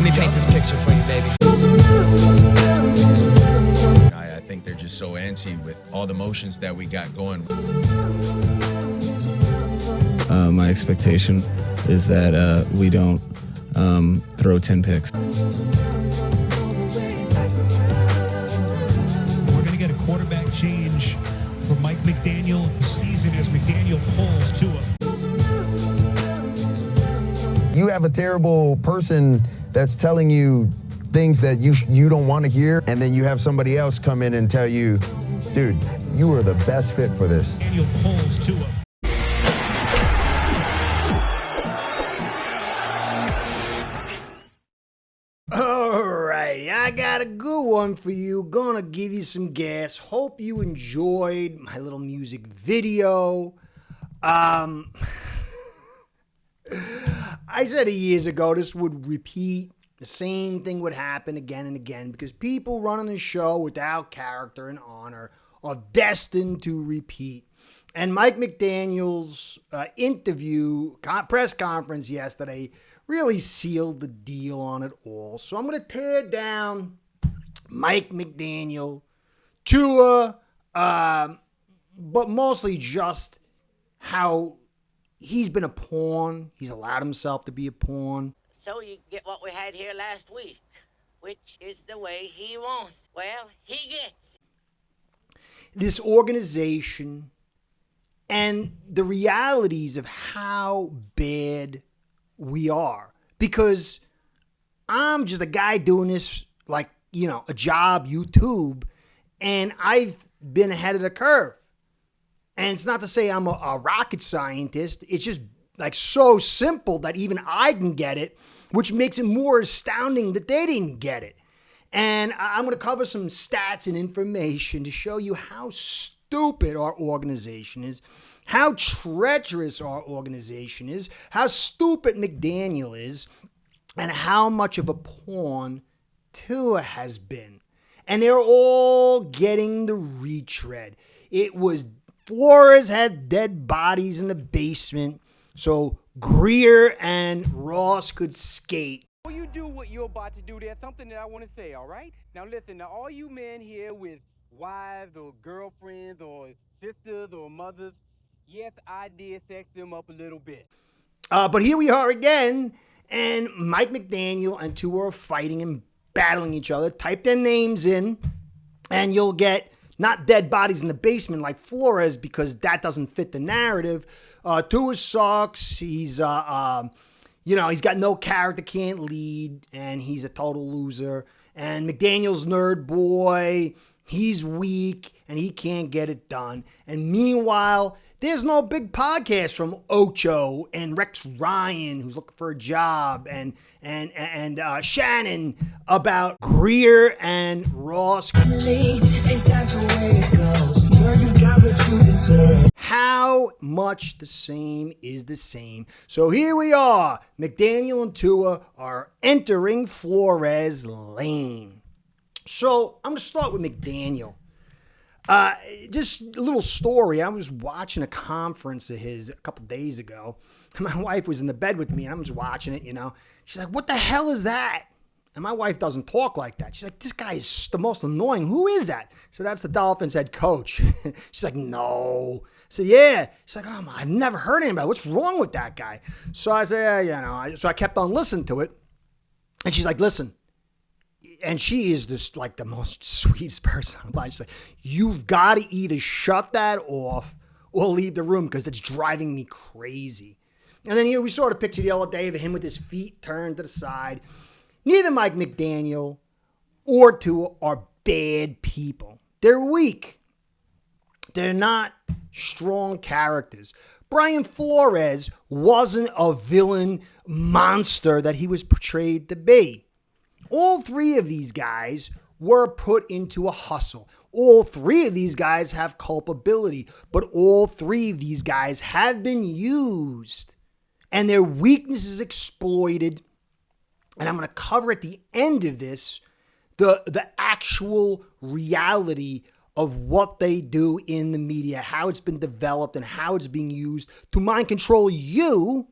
Let me paint this picture for you, baby. I think they're just so antsy with all the motions that we got going. My expectation is that we don't throw 10 picks. We're going to get a quarterback change for Mike McDaniel this season as McDaniel pulls Tua. You have a terrible person that's telling you things that you don't want to hear, and then you have somebody else come in and tell you, dude, you are the best fit for this. Daniel pulls Tua. Alrighty, I got a good one for you. Gonna give you some gas. Hope you enjoyed my little music video. I said years ago this would repeat. The same thing would happen again and again because people running the show without character and honor are destined to repeat. And Mike McDaniel's interview, press conference yesterday really sealed the deal on it all. So I'm going to tear down Mike McDaniel, Tua, but mostly just how he's been a pawn. He's allowed himself to be a pawn. So you get what we had here last week, which is the way he wants. Well, he gets this organization and the realities of how bad we are. Because I'm just a guy doing this like, a job, YouTube, and I've been ahead of the curve. And it's not to say I'm a rocket scientist. It's just like so simple that even I can get it, which makes it more astounding that they didn't get it. And I'm going to cover some stats and information to show you how stupid our organization is, how treacherous our organization is, how stupid McDaniel is, and how much of a pawn Tua has been. And they're all getting the retread. It was Flores had dead bodies in the basement, so Grier and Ross could skate. Before you do what you're about to do, there's something that I want to say, all right? Now listen, now all you men here with wives or girlfriends or sisters or mothers, yes, I did sex them up a little bit. But here we are again, and Mike McDaniel and Tua are fighting and battling each other. Type their names in, and you'll get not dead bodies in the basement like Flores, because that doesn't fit the narrative. Tua sucks. He's he's got no character, can't lead, and he's a total loser. And McDaniel's nerd boy, he's weak, and he can't get it done. And meanwhile, there's no big podcast from Ocho and Rex Ryan, who's looking for a job, and Shannon about Grier and Ross. How much the same is the same. So here we are. McDaniel and Tua are entering Flores lane. So I'm going to start with McDaniel. Just a little story. I was watching a conference of his a couple days ago. My wife was in the bed with me, and I'm just watching it, She's like, what the hell is that? And my wife doesn't talk like that. She's like, this guy is the most annoying. Who is that? So that's the Dolphins head coach. She's like, no. So yeah. She's like, oh, I've never heard anything about it. What's wrong with that guy? So I said, So I kept on listening to it. And she's like, listen. And she is just like the most sweetest person on the planet. She's like, you've got to either shut that off or leave the room because it's driving me crazy. And then we saw the picture the other day of him with his feet turned to the side. Neither Mike McDaniel or Tua are bad people. They're weak. They're not strong characters. Brian Flores wasn't a villain monster that he was portrayed to be. All three of these guys were put into a hustle. All three of these guys have culpability, but all three of these guys have been used and their weaknesses exploited. And I'm going to cover at the end of this the actual reality of what they do in the media, how it's been developed and how it's being used to mind control you,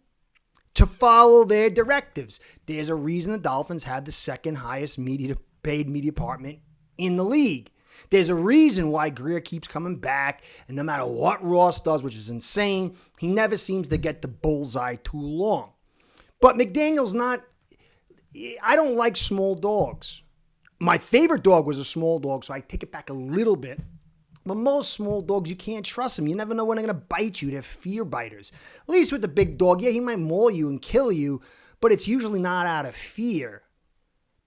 to follow their directives. There's a reason the Dolphins have the second highest paid media department in the league. There's a reason why Grier keeps coming back, and no matter what Ross does, which is insane, he never seems to get the bullseye too long. But McDaniel's not, I don't like small dogs. My favorite dog was a small dog, so I take it back a little bit. But most small dogs, you can't trust them. You never know when they're going to bite you. They're fear biters. At least with the big dog, yeah, he might maul you and kill you, but it's usually not out of fear.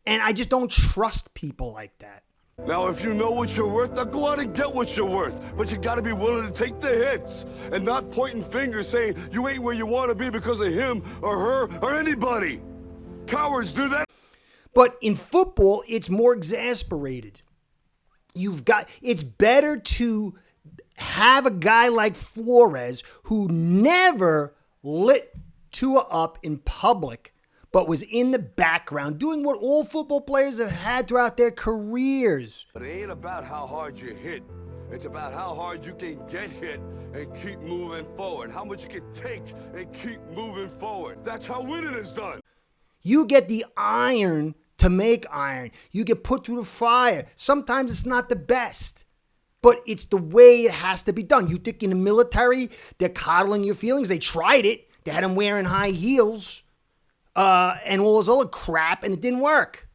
And I just don't trust people like that. Now, if you know what you're worth, now go out and get what you're worth. But you got to be willing to take the hits and not pointing fingers saying you ain't where you want to be because of him or her or anybody. Cowards do that. But in football, it's more exasperated. It's better to have a guy like Flores who never lit Tua up in public, but was in the background doing what all football players have had throughout their careers. But it ain't about how hard you hit. It's about how hard you can get hit and keep moving forward. How much you can take and keep moving forward. That's how winning is done. You get the iron to make iron. You get put through the fire. Sometimes it's not the best, but it's the way it has to be done. You think in the military, they're coddling your feelings. They tried it. They had them wearing high heels and all this other crap, and it didn't work.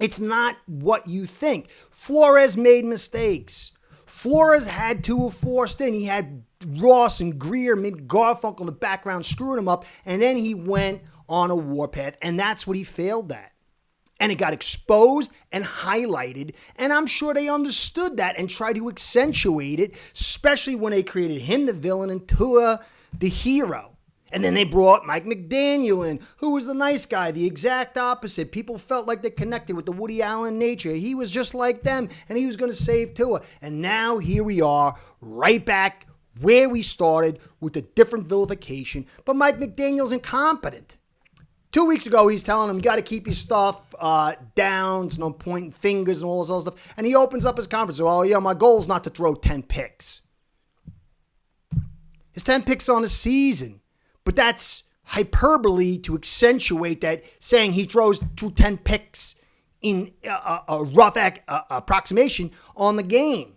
It's not what you think. Flores made mistakes. Flores had Tua forced in. He had Ross and Grier, maybe Garfunkel in the background screwing him up, and then he went on a warpath, and that's what he failed at. And it got exposed and highlighted, and I'm sure they understood that and tried to accentuate it, especially when they created him the villain and Tua the hero. And then they brought Mike McDaniel in, who was the nice guy, the exact opposite. People felt like they connected with the Woody Allen nature. He was just like them, and he was going to save Tua. And now here we are, right back where we started with a different vilification. But Mike McDaniel's incompetent. 2 weeks ago, he's telling him, you got to keep your stuff down. There's no pointing fingers and all this other stuff. And he opens up his conference. Well, yeah, my goal is not to throw 10 picks. It's 10 picks on a season. But that's hyperbole to accentuate that, saying he throws 10 picks in a rough approximation on the game.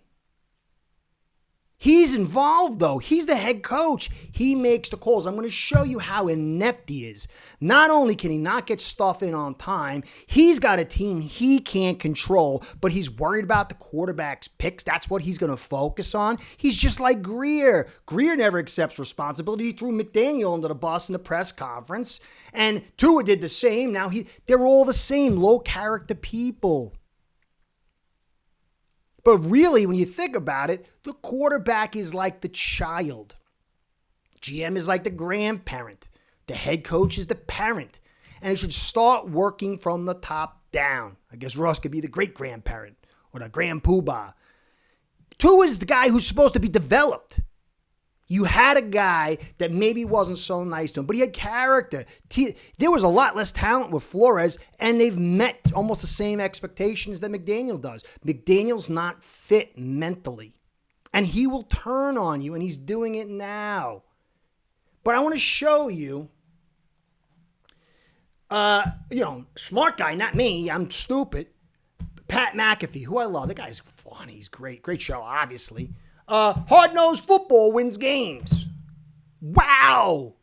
He's involved, though. He's the head coach. He makes the calls. I'm going to show you how inept he is. Not only can he not get stuff in on time, he's got a team he can't control, but he's worried about the quarterback's picks. That's what he's going to focus on. He's just like Grier. Grier never accepts responsibility. He threw McDaniel under the bus in the press conference, and Tua did the same. Now they're all the same low-character people. But really, when you think about it, the quarterback is like the child. GM is like the grandparent. The head coach is the parent. And it should start working from the top down. I guess Ross could be the great-grandparent or the grandpoobah. Tua is the guy who's supposed to be developed. You had a guy that maybe wasn't so nice to him, but he had character. There was a lot less talent with Flores, and they've met almost the same expectations that McDaniel does. McDaniel's not fit mentally, and he will turn on you, and he's doing it now. But I want to show you, smart guy, not me. I'm stupid. Pat McAfee, who I love. The guy's funny. He's great. Great show, obviously. Hard-nosed football wins games. Wow.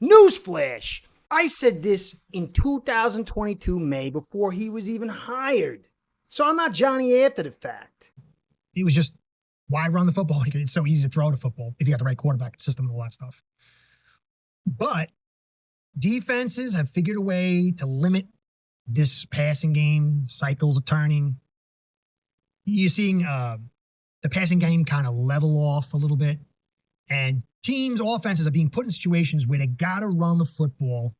Newsflash. I said this in 2022 May before he was even hired. So I'm not Johnny after the fact. It was just, why run the football? It's so easy to throw the football if you got the right quarterback system and all that stuff. But defenses have figured a way to limit this passing game. Cycles are turning. You're seeing the passing game kind of level off a little bit. And teams' offenses are being put in situations where they got to run the football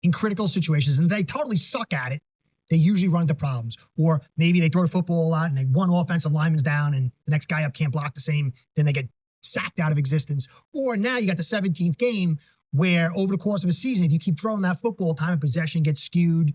in critical situations. And they totally suck at it. They usually run into problems. Or maybe they throw the football a lot and one offensive lineman's down and the next guy up can't block the same. Then they get sacked out of existence. Or now you got the 17th game where over the course of a season, if you keep throwing that football, time of possession gets skewed.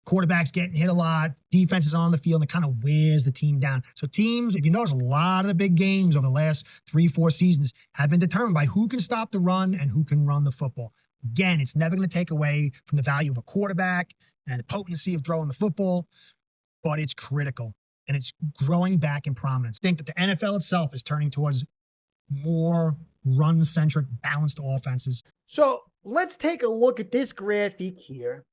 Quarterbacks getting hit a lot. Defense is on the field and it kind of wears the team down. So teams, if you notice, a lot of the big games over the last 3-4 seasons have been determined by who can stop the run and who can run the football. Again, it's never going to take away from the value of a quarterback and the potency of throwing the football, but it's critical and it's growing back in prominence. I think that the NFL itself is turning towards more run-centric, balanced offenses. So let's take a look at this graphic here.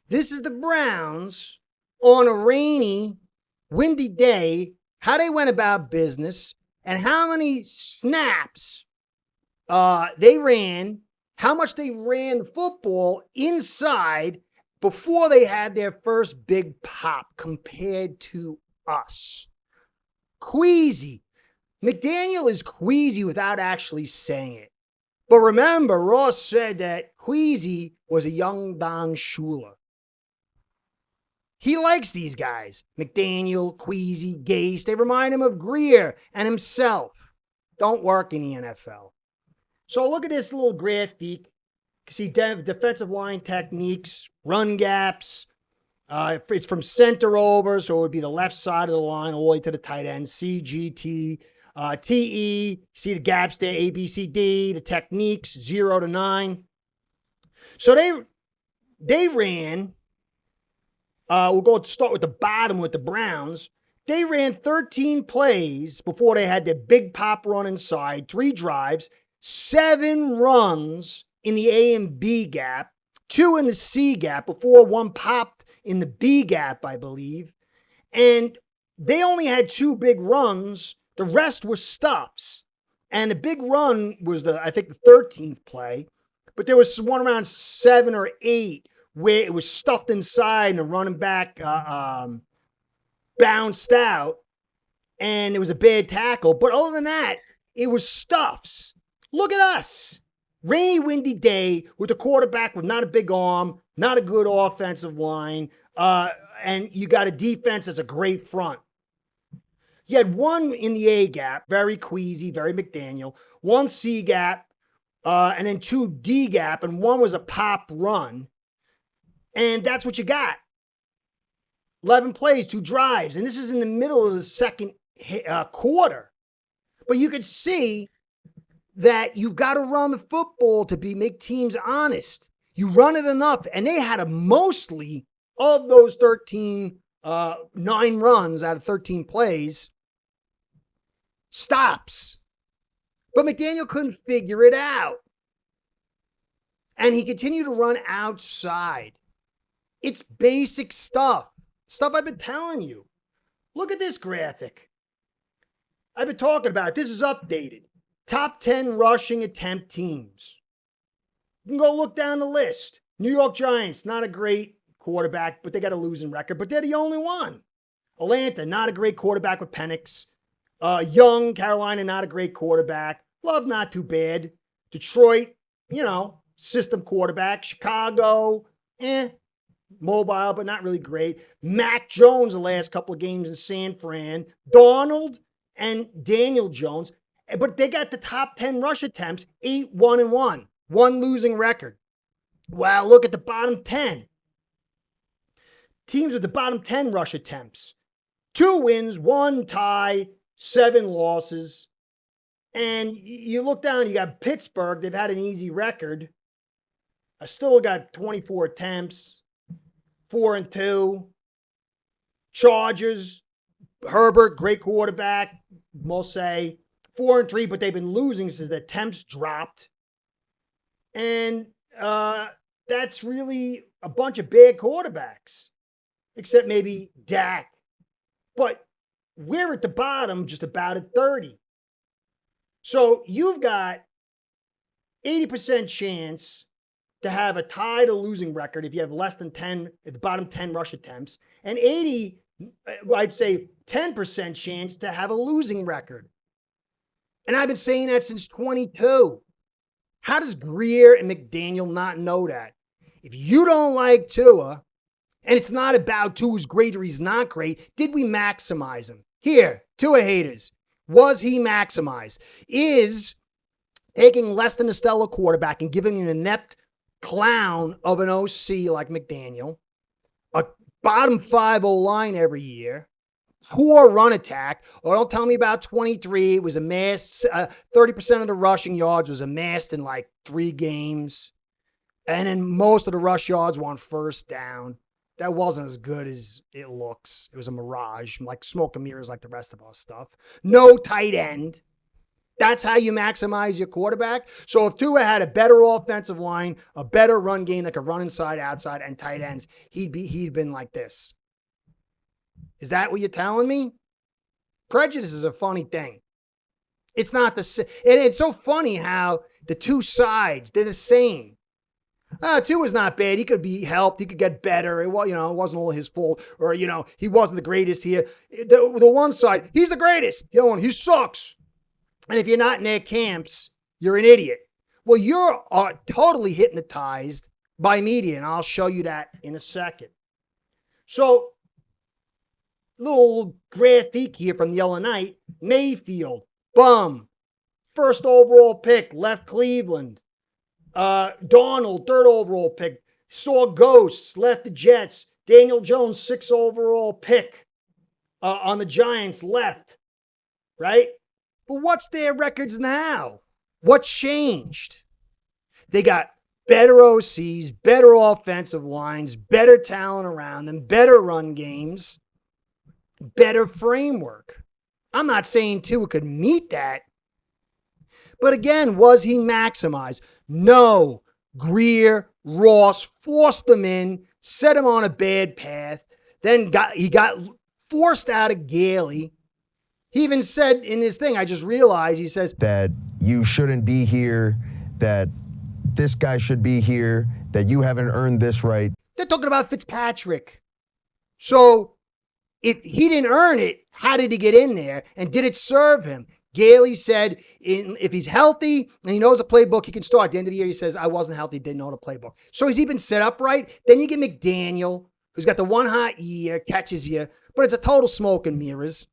This is the Browns on a rainy, windy day, how they went about business, and how many snaps they ran, how much they ran the football inside before they had their first big pop compared to us. Queasy. McDaniel is queasy without actually saying it. But remember, Ross said that Queasy was a young Don Shula. He likes these guys. McDaniel, Queasy, Gase. They remind him of Grier and himself. Don't work in the NFL. So look at this little graphic. You can see defensive line techniques, run gaps. It's from center over, so it would be the left side of the line all the way to the tight end. CGT. TE, see the gaps there, A, B, C, D, the techniques, 0 to 9. So they ran, we'll start with the bottom with the Browns. They ran 13 plays before they had their big pop run inside, 3 drives, 7 runs in the A and B gap, 2 in the C gap before 1 popped in the B gap, I believe. And they only had 2 big runs. The rest were stops. And the big run was I think the 13th play. But there was one around 7 or 8 where it was stuffed inside and the running back bounced out. And it was a bad tackle. But other than that, it was stuffs. Look at us. Rainy, windy day with a quarterback with not a big arm, not a good offensive line. And you got a defense that's a great front. You had 1 in the A gap, very Queasy, very McDaniel, 1 C gap, and then 2 D gap, and 1 was a pop run. And that's what you got. 11 plays, 2 drives, and this is in the middle of the second quarter. But you could see that you've got to run the football to make teams honest. You run it enough, and they had mostly of those 13, 9 runs out of 13 plays, stops. But McDaniel couldn't figure it out. And he continued to run outside. It's basic stuff. Stuff I've been telling you. Look at this graphic. I've been talking about it. This is updated. Top 10 rushing attempt teams. You can go look down the list. New York Giants, not a great quarterback, but they got a losing record, but they're the only one. Atlanta, not a great quarterback with Penix. Young, Carolina, not a great quarterback. Love, not too bad. Detroit, system quarterback. Chicago, mobile, but not really great. Mac Jones the last couple of games in San Fran. Darnold and Daniel Jones. But they got the top 10 rush attempts, 8-1-1. 1 losing record. Well, look at the bottom 10. Teams with the bottom 10 rush attempts. 2 wins, 1 tie, 7 losses. And you look down, you got Pittsburgh. They've had an easy record. I still got 24 attempts, 4-2. Chargers, Herbert, great quarterback, most say. 4-3, but they've been losing since the attempts dropped. And that's really a bunch of bad quarterbacks, except maybe Dak. But we're at the bottom, just about at 30. So you've got 80% chance to have a tie to losing record if you have less than 10 at the bottom 10 rush attempts, and 80, I'd say 10% chance to have a losing record. And I've been saying that since 22. How does Grier and McDaniel not know that? If you don't like Tua, and it's not about Tua's great or he's not great, did we maximize him? Here, Tua haters, was he maximized? Is taking less than a stellar quarterback and giving him an inept clown of an OC like McDaniel, a bottom 5 O-line every year, poor run attack. Or don't tell me about 23. It was amassed, 30% of the rushing yards was amassed in like 3 games. And then most of the rush yards were on first down. That wasn't as good as it looks. It was a mirage, like smoke and mirrors like the rest of our stuff. No tight end. That's how you maximize your quarterback. So if Tua had a better offensive line, a better run game that could run inside, outside, and tight ends, he'd been like this. Is that what you're telling me? Prejudice is a funny thing. It's not the, and it's so funny how the two sides, they're the same. Tua's not bad. He could be helped. He could get better. It wasn't all his fault. Or, he wasn't the greatest here. The one side, he's the greatest. The other one, he sucks. And if you're not in their camps, you're an idiot. Well, you're totally hypnotized by media, and I'll show you that in a second. So, little graphic here from the other night. Mayfield, bum. First overall pick, left Cleveland. Darnold, 3rd overall pick. Saw ghosts, left the Jets. Daniel Jones, 6th overall pick on the Giants, left. Right? But what's their records now? What's changed? They got better OCs, better offensive lines, better talent around them, better run games, better framework. I'm not saying Tua could meet that. But again, was he maximized? No. Grier, Ross forced them in, set him on a bad path. Then he got forced out of Gailey. He even said in his thing, I just realized, he says, that you shouldn't be here, that this guy should be here, that you haven't earned this right. They're talking about Fitzpatrick. So if he didn't earn it, how did he get in there? And did it serve him? Gailey said if he's healthy and he knows the playbook, he can start. At the end of the year, he says, I wasn't healthy, didn't know the playbook. So has he been set up right? Then you get McDaniel, who's got the one hot year, catches you, but it's a total smoke and mirrors.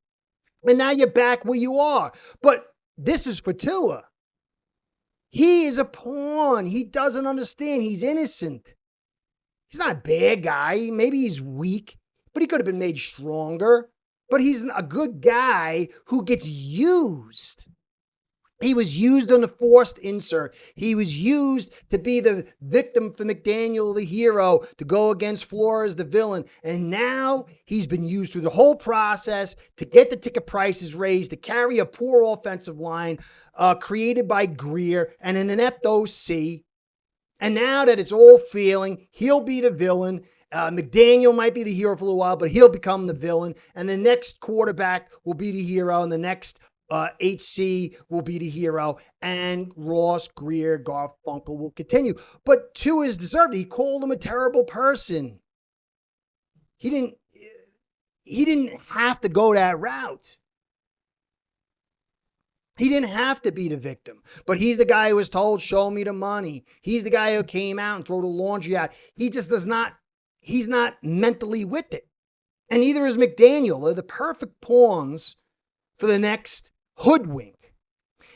And now you're back where you are. But this is for Tua. He is a pawn. He doesn't understand. He's innocent. He's not a bad guy. Maybe he's weak, but he could have been made stronger. But he's a good guy who gets used. He was used on the forced insert. He was used to be the victim for McDaniel, the hero, to go against Flores, the villain. And now he's been used through the whole process to get the ticket prices raised, to carry a poor offensive line created by Grier and an inept OC. And now that it's all failing, he'll be the villain. McDaniel might be the hero for a while, but he'll become the villain. And the next quarterback will be the hero, and the next HC will be the hero, and Ross, Grier, Garfunkel will continue. But Tua is deserved. He called him a terrible person. He didn't have to go that route. He didn't have to be the victim. But he's the guy who was told, show me the money. He's the guy who came out and threw the laundry out. He just he's not mentally with it. And neither is McDaniel. They're the perfect pawns for the next hoodwink.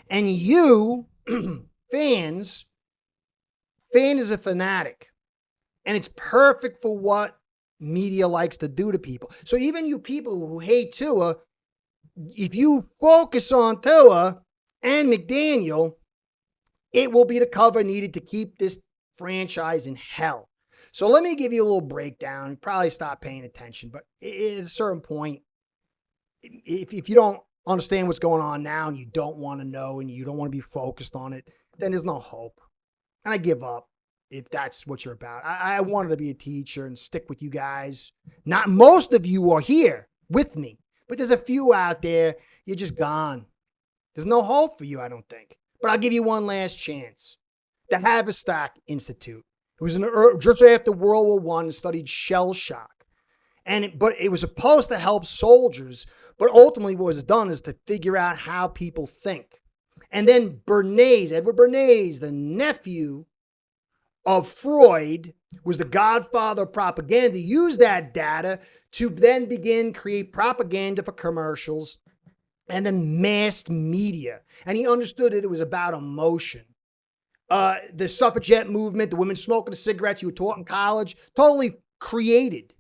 And you, fan is a fanatic. And it's perfect for what media likes to do to people. So even you people who hate Tua, if you focus on Tua and McDaniel, it will be the cover needed to keep this franchise in hell. So let me give you a little breakdown. You probably stop paying attention, but at a certain point, if you don't understand what's going on now and you don't want to know and you don't want to be focused on it, then there's no hope. And I give up if that's what you're about. I wanted to be a teacher and stick with you guys. Not most of you are here with me, but there's a few out there. You're just gone. There's no hope for you, I don't think. But I'll give you one last chance. The Haverstock Institute. It was just after World War I and studied shell shock. But it was supposed to help soldiers, but ultimately what was done is to figure out how people think. And then Edward Bernays, the nephew of Freud, was the godfather of propaganda, used that data to then create propaganda for commercials and then mass media. And he understood it was about emotion. The suffragette movement, the women smoking the cigarettes you were taught in college, totally created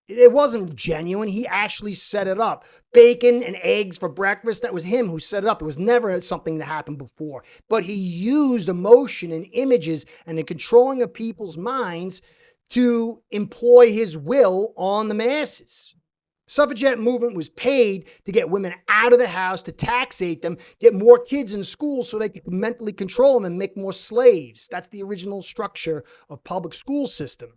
It wasn't genuine. He actually set it up. Bacon and eggs for breakfast, that was him who set it up. It was never something that happened before. But he used emotion and images and the controlling of people's minds to employ his will on the masses. Suffragette movement was paid to get women out of the house, to taxate them, get more kids in school so they could mentally control them and make more slaves. That's the original structure of public school system.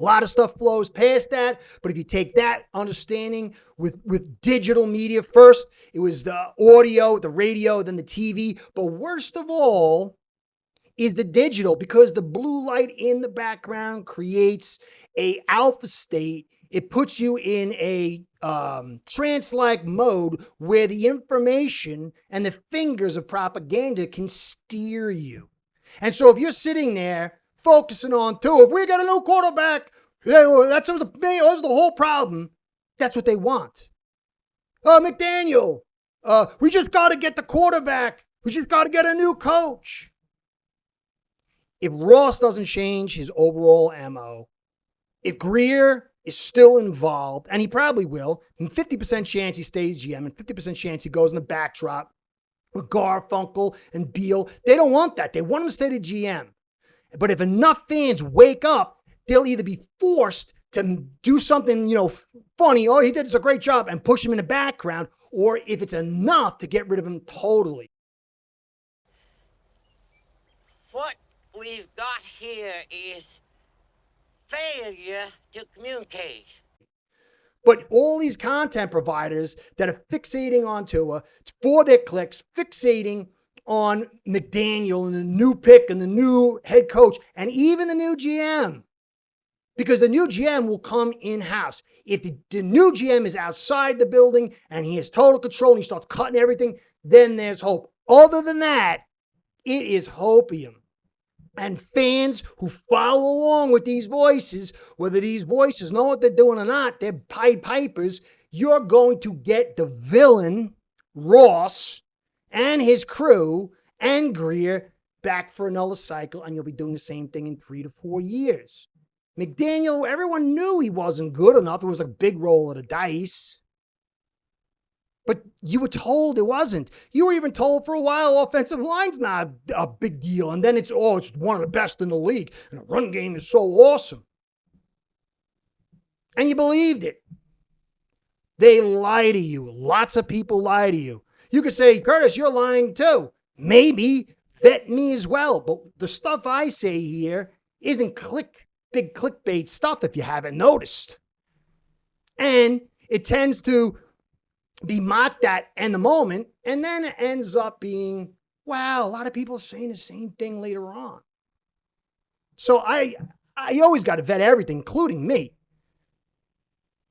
A lot of stuff flows past that, but if you take that understanding with digital media first, it was the audio, the radio, then the TV. But worst of all is the digital, because the blue light in the background creates a alpha state. It puts you in a trance-like mode where the information and the fingers of propaganda can steer you. And so if you're sitting there focusing on Tua, if we got a new quarterback, that was the whole problem. That's what they want. McDaniel, we just got to get the quarterback. We just got to get a new coach. If Ross doesn't change his overall MO, if Grier is still involved, and he probably will, and 50% chance he stays GM, and 50% chance he goes in the backdrop with Garfunkel and Beal, they don't want that. They want him to stay the GM. But if enough fans wake up, they'll either be forced to do something, funny, oh, he did a great job, and push him in the background, or if it's enough to get rid of him totally. What we've got here is failure to communicate. But all these content providers that are fixating on Tua for their clicks, fixating on McDaniel and the new pick and the new head coach and even the new GM, because the new GM will come in-house. If the new GM is outside the building and he has total control and he starts cutting everything, then there's hope. Other than that, it is hopium. And fans who follow along with these voices, whether these voices know what they're doing or not, they're Pied Pipers, you're going to get the villain, Ross, and his crew, and Grier back for another cycle, and you'll be doing the same thing in 3 to 4 years. McDaniel, everyone knew he wasn't good enough. It was a big roll of the dice. But you were told it wasn't. You were even told for a while offensive line's not a big deal. And then it's one of the best in the league. And the run game is so awesome. And you believed it. They lie to you. Lots of people lie to you. You could say, Curtis, you're lying too. Maybe. Vet me as well. But the stuff I say here isn't big clickbait stuff if you haven't noticed. And it tends to be mocked at in the moment, and then it ends up being, wow, a lot of people are saying the same thing later on. So I always got to vet everything, including me.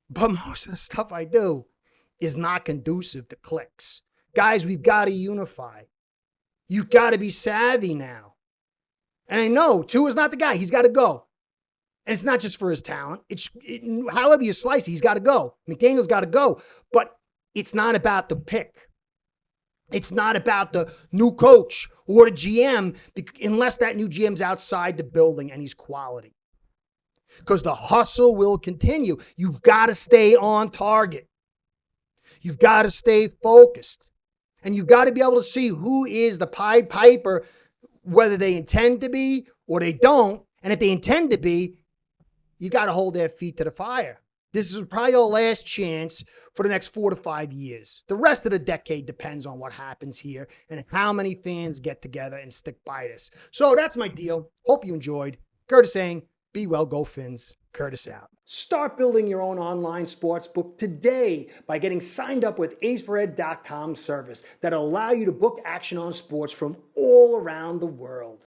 But most of the stuff I do is not conducive to clicks. Guys, we've got to unify. You've got to be savvy now. And I know Tua's not the guy. He's got to go. And it's not just for his talent. However you slice it, he's got to go. McDaniel's got to go. But it's not about the pick. It's not about the new coach or the GM, unless that new GM's outside the building and he's quality. Because the hustle will continue. You've got to stay on target. You've got to stay focused. And you've got to be able to see who is the Pied Piper, whether they intend to be or they don't. And if they intend to be, you got to hold their feet to the fire. This is probably your last chance for the next 4 to 5 years. The rest of the decade depends on what happens here and how many fans get together and stick by this. So that's my deal. Hope you enjoyed. Curtis saying, be well, go Fins. Curtis out. Start building your own online sports book today by getting signed up with aceperhead.com service that'll allow you to book action on sports from all around the world.